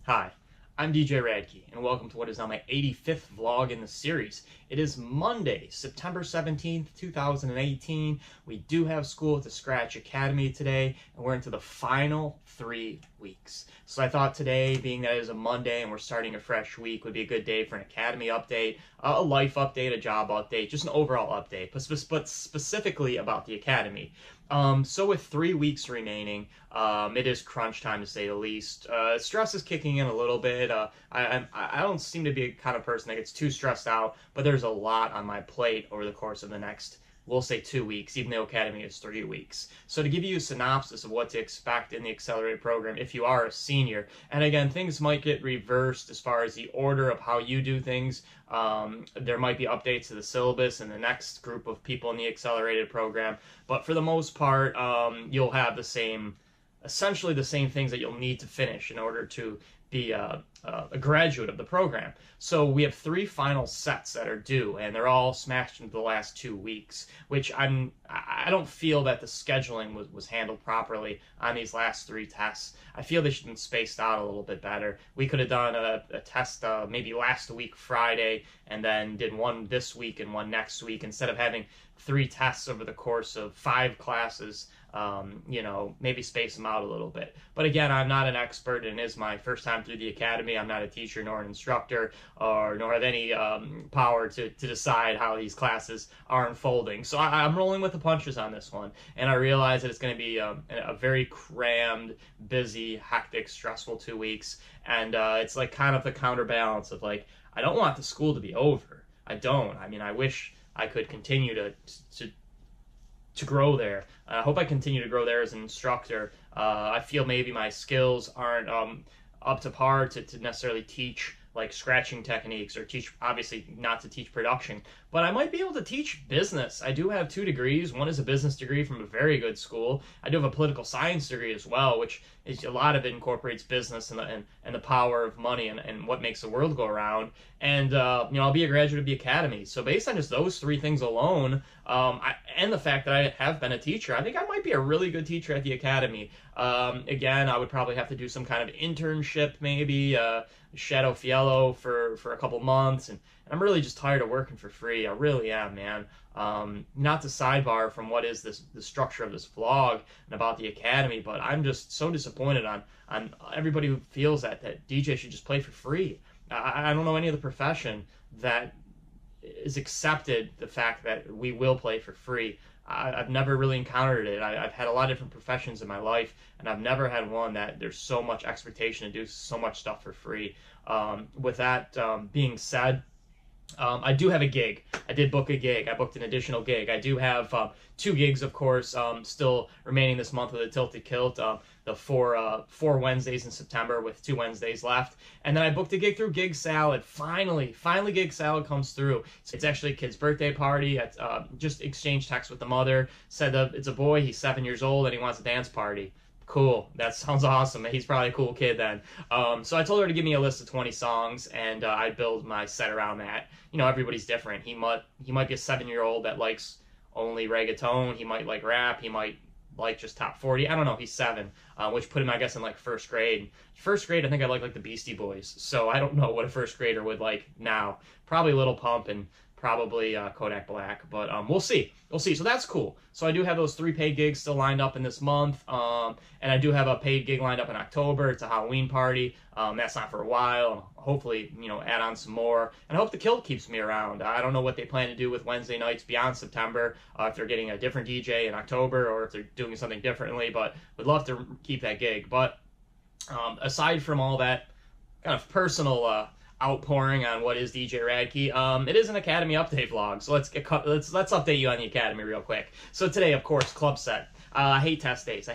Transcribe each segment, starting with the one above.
Hi, I'm DJ Rad Key, and welcome to what is now my 85th vlog in the series. It is Monday, September 17th, 2018. We do have school at the Scratch Academy today, and we're into the final 3 weeks. So I thought today, being that it is a Monday and we're starting a fresh week, would be a good day for an academy update, a life update, a job update, just an overall update, but specifically about the academy. So with 3 weeks remaining, it is crunch time to say the least. Stress is kicking in a little bit. I don't seem to be a kind of person that gets too stressed out, but there's a lot on my plate over the course of the next, we'll say 2 weeks, even though Academy is 3 weeks. So to give you a synopsis of what to expect in the accelerated program if you are a senior, and again, things might get reversed as far as the order of how you do things. There might be updates to the syllabus in the next group of people in the accelerated program, but for the most part, you'll have essentially the same things that you'll need to finish in order to be a graduate of the program. So we have 3 final sets that are due, and they're all smashed into the last 2 weeks, which I don't feel that the scheduling was handled properly on these last 3 tests. I feel they should have been spaced out a little bit better. We could have done a test maybe last week Friday, and then did one this week and one next week, instead of having 3 tests over the course of 5 classes. Maybe space them out a little bit. But again, I'm not an expert, and it is my first time through the academy. I'm not a teacher nor an instructor, nor have any power to decide how these classes are unfolding. So I'm rolling with the punches on this one, and I realize that it's going to be a very crammed, busy, hectic, stressful 2 weeks, and it's like kind of the counterbalance of like, I don't want the school to be over. I don't. I mean, I wish I could continue to grow there. I hope I continue to grow there as an instructor. I feel maybe my skills aren't up to par to necessarily teach like scratching techniques, or teach, obviously not to teach production, but I might be able to teach business. I do have 2 degrees. One is a business degree from a very good school. I do have a political science degree as well, which is, a lot of it incorporates business and the power of money and what makes the world go around. And I'll be a graduate of the academy. So based on just those 3 things alone, and the fact that I have been a teacher, I think I might be a really good teacher at the academy. Again, I would probably have to do some kind of internship, maybe shadow Fiello for a couple months, and I'm really just tired of working for free. I really am, man. Not to sidebar from what is the structure of this vlog and about the academy, but I'm just so disappointed on everybody who feels that DJ should just play for free. I don't know any other profession that is accepted the fact that we will play for free. I've never really encountered it. I've had a lot of different professions in my life, and I've never had one that there's so much expectation to do so much stuff for free. With that being said, I do have a gig. I did book a gig. I booked an additional gig. I do have 2 gigs, of course, still remaining this month with a Tilted Kilt. The 4 Wednesdays in September with 2 Wednesdays left. And then I booked a gig through Gig Salad. Finally Gig Salad comes through. It's actually a kid's birthday party. Just exchanged text with the mother. Said it's a boy, he's 7 years old, and he wants a dance party. Cool. That sounds awesome. He's probably a cool kid then. So I told her to give me a list of 20 songs, and I build my set around that. Everybody's different. He might be a 7-year-old that likes only reggaeton. He might like rap. He might like just top 40. I don't know. He's 7, which put him, I guess, in like 1st grade. 1st grade, I think I like the Beastie Boys. So I don't know what a 1st grader would like now. Probably Lil Pump and probably Kodak Black, but we'll see. So that's cool. So I do have those 3 paid gigs still lined up in this month, and I do have a paid gig lined up in October. It's a Halloween party. That's not for a while. Hopefully, add on some more, and I hope the Kilt keeps me around. I don't know what they plan to do with Wednesday nights beyond September, if they're getting a different DJ in October, or if they're doing something differently, but would love to keep that gig. But aside from all that kind of personal outpouring on what is DJ Rad Key, it is an Academy update vlog, so let's update you on the Academy real quick. So today, of course, club set. I hate test days.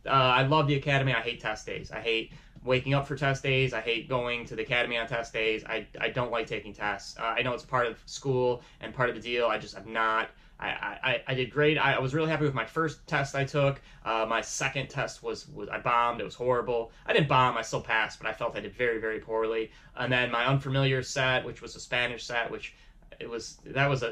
I love the Academy. I hate test days. I hate waking up for test days. I hate going to the Academy on test days. I don't like taking tests. I know it's part of school and part of the deal. I just have not. I did great. I was really happy with my first test I took. My second test was I bombed. It was horrible. I didn't bomb. I still passed, but I felt I did very, very poorly. And then my unfamiliar set, which was a Spanish set, which that was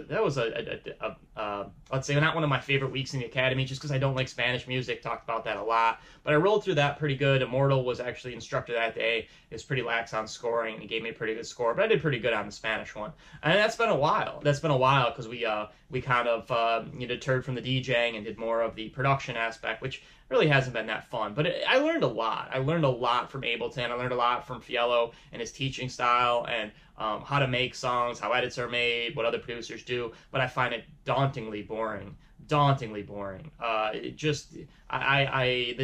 let's say not one of my favorite weeks in the academy, just because I don't like Spanish music. Talked about that a lot, but I rolled through that pretty good. Immortal was actually instructor that day. He was pretty lax on scoring, and he gave me a pretty good score, but I did pretty good on the Spanish one. And that's been a while. That's been a while because we kind of deterred from the DJing and did more of the production aspect, which really hasn't been that fun. But I learned a lot. I learned a lot from Ableton. I learned a lot from Fiello and his teaching style, and how to make songs, how edits are made, what other producers do. But I find it dauntingly boring. Dauntingly boring. The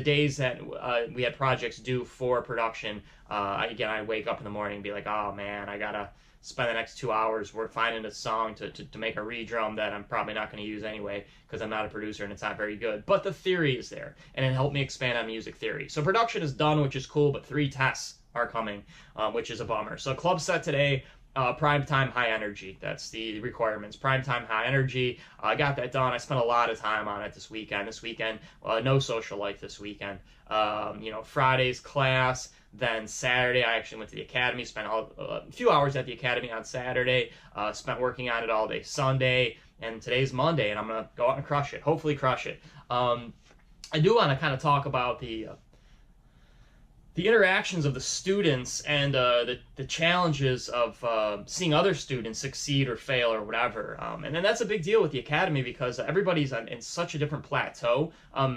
days that we had projects due for production, I wake up in the morning and be like, oh man, I gotta spend the next 2 hours finding a song to make a redrum that I'm probably not going to use anyway because I'm not a producer and it's not very good. But the theory is there, and it helped me expand on music theory. So production is done, which is cool, but 3 tests are coming, which is a bummer. So club set today, prime time high energy. That's the requirements. Prime time high energy. I got that done. I spent a lot of time on it this weekend. No social life this weekend. Friday's class. Then Saturday, I actually went to the academy, spent a few hours at the academy on Saturday, spent working on it all day Sunday, and today's Monday, and I'm going to go out and crush it, hopefully crush it. I do want to kind of talk about the interactions of the students and the challenges of seeing other students succeed or fail or whatever. And then that's a big deal with the academy because everybody's in such a different plateau.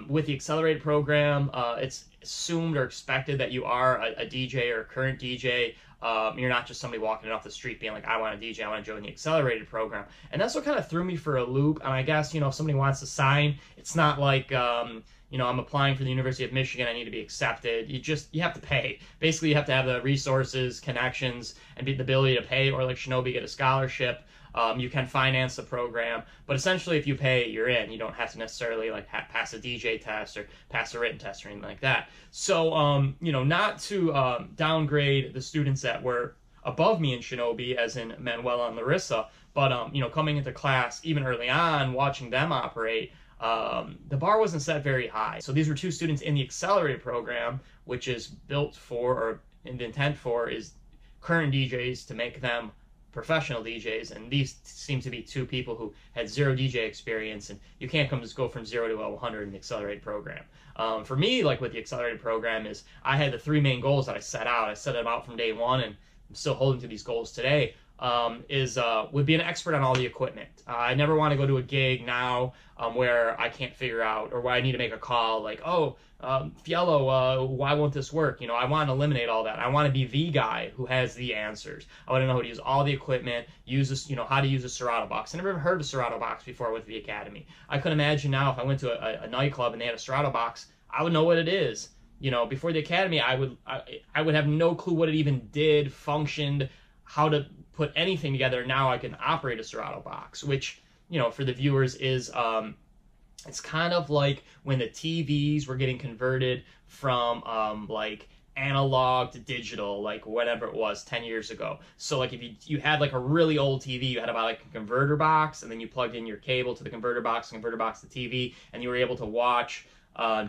With the accelerated program, it's assumed or expected that you are a DJ or a current DJ. You're not just somebody walking off the street being like, I want to DJ, I want to join the accelerated program. And that's what kind of threw me for a loop. And I guess, if somebody wants to sign, it's not like, I'm applying for the University of Michigan, I need to be accepted. You have to pay. Basically, you have to have the resources, connections, and the ability to pay, or like Shinobi, get a scholarship. You can finance the program, but essentially if you pay, you're in. You don't have to necessarily pass a DJ test or pass a written test or anything like that. So, not to downgrade the students that were above me in Shinobi, as in Manuela and Larissa, but, coming into class, even early on, watching them operate, the bar wasn't set very high. So these were 2 students in the accelerated program, which is built for, or the intent for, is current DJs to make them professional DJs, and these seem to be 2 people who had 0 DJ experience, and you can't just go from 0 to 100 in the accelerated program. For me, like with the accelerated program, is I had the 3 main goals that I set out. I set them out from day one, and I'm still holding to these goals today. Would be an expert on all the equipment. I never want to go to a gig now where I can't figure out, or where I need to make a call like, Fiello, why won't this work? I want to eliminate all that. I want to be the guy who has the answers. I want to know how to use all the equipment, how to use a Serato box. I never heard of a Serato box before I went to the academy. I could imagine now if I went to a nightclub and they had a Serato box, I would know what it is. Before the academy, I would have no clue what it even did, functioned, how to put anything together. Now I can operate a Serato box, which, for the viewers is, it's kind of like when the TVs were getting converted from, analog to digital, like whatever it was 10 years ago. So like if you had like a really old TV, you had about like a converter box, and then you plugged in your cable to the converter box to TV, and you were able to watch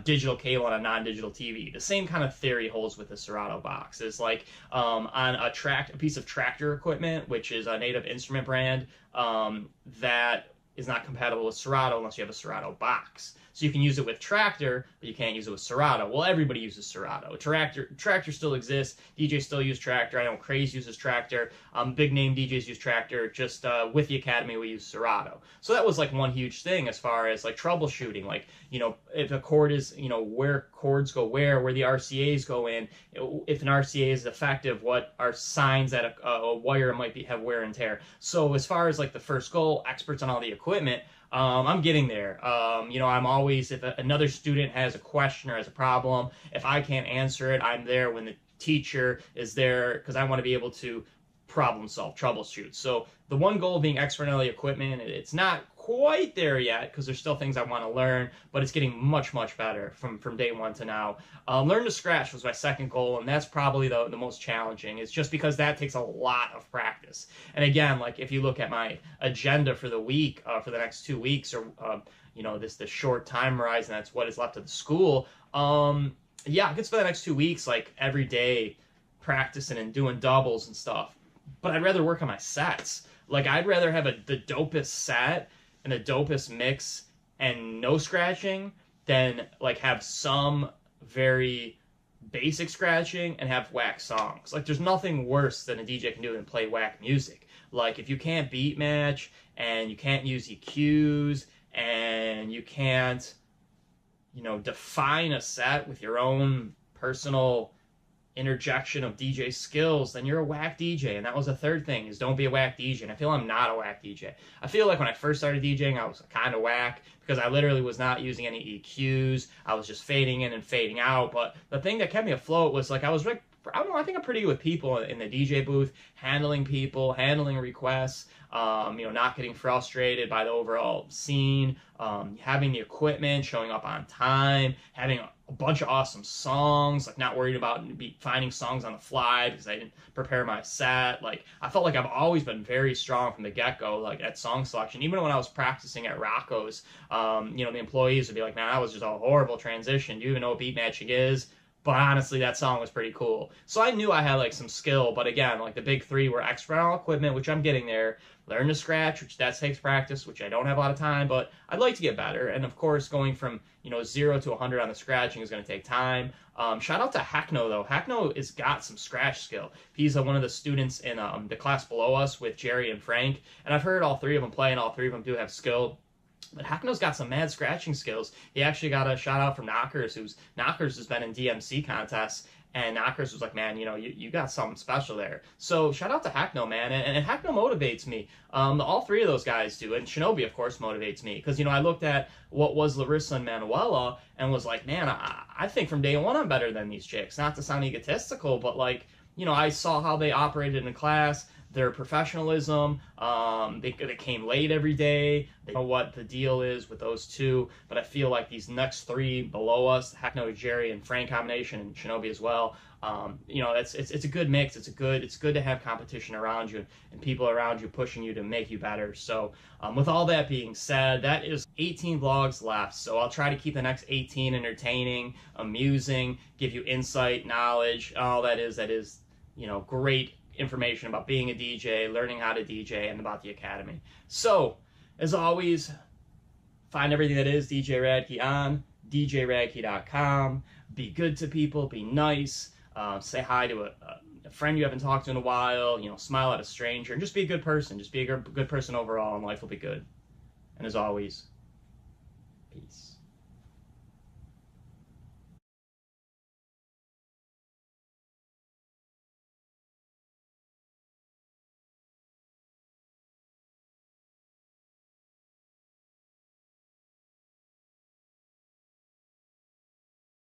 digital cable on a non-digital TV. The same kind of theory holds with the Serato box. It's like on a piece of Tractor equipment, which is a Native Instrument brand, that is not compatible with Serato unless you have a Serato box. So you can use it with Tractor, but you can't use it with Serato. Well, everybody uses Serato. Tractor still exists. DJs still use Tractor. I know Craze uses Tractor. Big name DJs use Tractor. Just with the Academy, we use Serato. So that was like one huge thing as far as like troubleshooting. Like, if a chord is, where chords go where the RCAs go in. If an RCA is effective, what are signs that a wire might have wear and tear. So as far as like the first goal, experts on all the equipment, I'm getting there. I'm always, if another student has a question or has a problem, if I can't answer it, I'm there when the teacher is there, because I want to be able to problem solve, troubleshoot. So the one goal being expert on the equipment, it's not quite there yet because there's still things I want to learn, but it's getting much, much better from day one to now. Learn to scratch was my second goal, and that's probably the most challenging. It's just because that takes a lot of practice. And again, like if you look at my agenda for the week, for the next 2 weeks, or this short time horizon, that's what is left of the school. Yeah, I could spend the next 2 weeks like every day practicing and doing doubles and stuff. But I'd rather work on my sets. Like, I'd rather have the dopest set and the dopest mix and no scratching than, like, have some very basic scratching and have whack songs. Like, there's nothing worse than a DJ can do than play whack music. Like, if you can't beat match and you can't use EQs and you can't, you know, define a set with your own personal interjection of DJ skills, then you're a whack DJ. And that was the third thing, is don't be a whack DJ. And I feel I'm not a whack DJ. I feel like when I first started DJing, I was kind of whack because I literally was not using any EQs. I was just fading in and fading out. But the thing that kept me afloat was, like, I was like, I don't know, I think I'm pretty good with people in the DJ booth, handling people, handling requests, you know, not getting frustrated by the overall scene, having the equipment, showing up on time, having a bunch of awesome songs, like not worried about finding songs on the fly because I didn't prepare my set. Like, I felt like I've always been very strong from the get-go, like at song selection. Even when I was practicing at Rocco's, you know, the employees would be like, man, that was just a horrible transition. Do you even know what beat matching is? But honestly, that song was pretty cool. So I knew I had, like, some skill. But again, like, the big three were experimental equipment, which I'm getting there. Learn to scratch, which that takes practice, which I don't have a lot of time, but I'd like to get better. And of course, going from, you know, 0 to 100 on the scratching is going to take time. Shout out to Hackno, though. Hackno has got some scratch skill. He's one of the students in the class below us with Jerry and Frank. And I've heard all three of them play, and all three of them do have skill. But Hackno's got some mad scratching skills. He actually got a shout out from Knockers, Knockers has been in DMC contests, and Knockers was like, man, you know, you got something special there. So shout out to Hackno, man, and Hackno motivates me. All three of those guys do, and Shinobi, of course, motivates me, because, you know, I looked at what was Larissa and Manuela and was like, man, I think from day one I'm better than these chicks. Not to sound egotistical, but, like, you know, I saw how they operated in class, their professionalism, they came late every day. They know what the deal is with those two, but I feel like these next three below us, Hackno, Jerry, and Frank combination, and Shinobi as well, you know, it's a good mix. It's good to have competition around you and people around you pushing you to make you better. So with all that being said, that is 18 vlogs left. So I'll try to keep the next 18 entertaining, amusing, give you insight, knowledge, all that is, you know, great information about being a DJ, learning how to DJ, and about the Academy. So, as always, find everything that is DJ Rad Key on djradkey.com. Be good to people, be nice, say hi to a friend you haven't talked to in a while, you know, smile at a stranger, and just be a good person. Just be a good person overall, and life will be good. And as always, peace.